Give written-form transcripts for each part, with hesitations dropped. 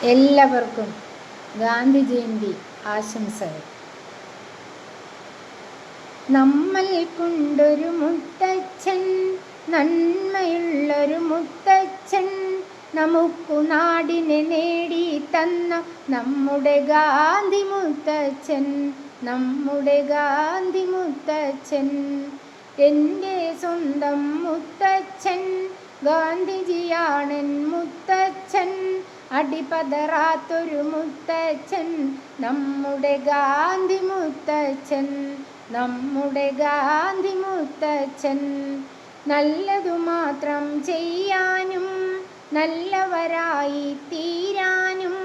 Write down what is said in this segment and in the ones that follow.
എല്ലാവർക്കും ഗാന്ധി ജയന്തി ആശംസകൾ. നമ്മൾക്കുണ്ടൊരു മുത്തച്ഛൻ, നന്മയുള്ളൊരു മുത്തച്ഛൻ, നമുക്കു നാടിനെ നേടി തന്ന നമ്മുടെ ഗാന്ധി മുത്തച്ഛൻ, നമ്മുടെ ഗാന്ധി മുത്തച്ഛൻ. എൻ്റെ സ്വന്തം മുത്തച്ഛൻ ഗാന്ധിജിയാണെൻ മുത്തച്ഛൻ, അടിപതറാത്തൊരു മുത്തച്ഛൻ, നമ്മുടെ ഗാന്ധി മുത്തച്ഛൻ, നമ്മുടെ ഗാന്ധി മുത്തച്ഛൻ. നല്ലതു മാത്രം ചെയ്യാനും നല്ലവരായി തീരാനും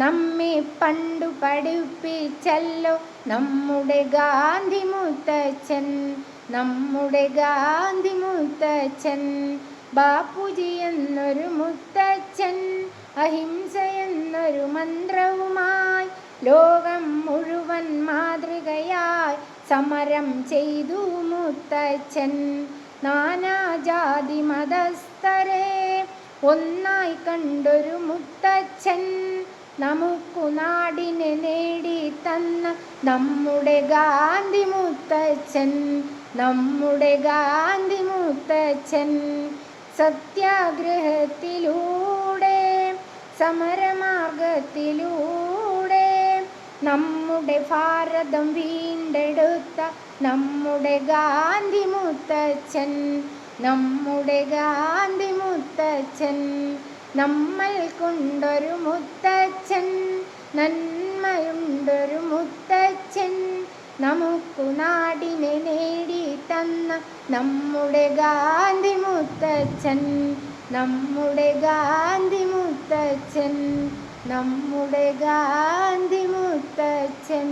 നമ്മെ പണ്ടു പഠിപ്പിച്ചല്ലോ നമ്മുടെ ഗാന്ധി മുത്തച്ഛൻ, നമ്മുടെ ഗാന്ധി മുത്തച്ഛൻ. ബാപ്പുജി എന്നൊരു മുത്തച്ഛൻ അഹിംസ എന്നൊരു മന്ത്രവുമായി ലോകം മുഴുവൻ മാതൃകയായി സമരം ചെയ്തു മുത്തച്ഛൻ. നാനാജാതി മതസ്ഥരെ ഒന്നായി കണ്ടൊരു മുത്തച്ഛൻ, നമുക്കു നാടിനെ നേടി തന്ന നമ്മുടെ ഗാന്ധി മുത്തച്ഛൻ, നമ്മുടെ ഗാന്ധി മുത്തച്ഛൻ. സത്യാഗ്രഹത്തിലൂടെ സമരമാർഗത്തിലൂടെ നമ്മുടെ ഭാരതം വീണ്ടെടുത്ത നമ്മുടെ ഗാന്ധി മുത്തച്ഛൻ, നമ്മുടെ ഗാന്ധി മുത്തച്ഛൻ. നമ്മൾക്കുണ്ടൊരു മുത്തച്ഛൻ, നന്മയുണ്ടൊരു മുത്തച്ഛൻ, നമുക്കു നാടിനെ നേടി തന്ന നമ്മുടെ ഗാന്ധി മുത്തച്ഛൻ, നമ്മുടെ ഗാന്ധി മുത്തച്ഛൻ, നമ്മുടെ ഗാന്ധി മുത്തച്ഛൻ.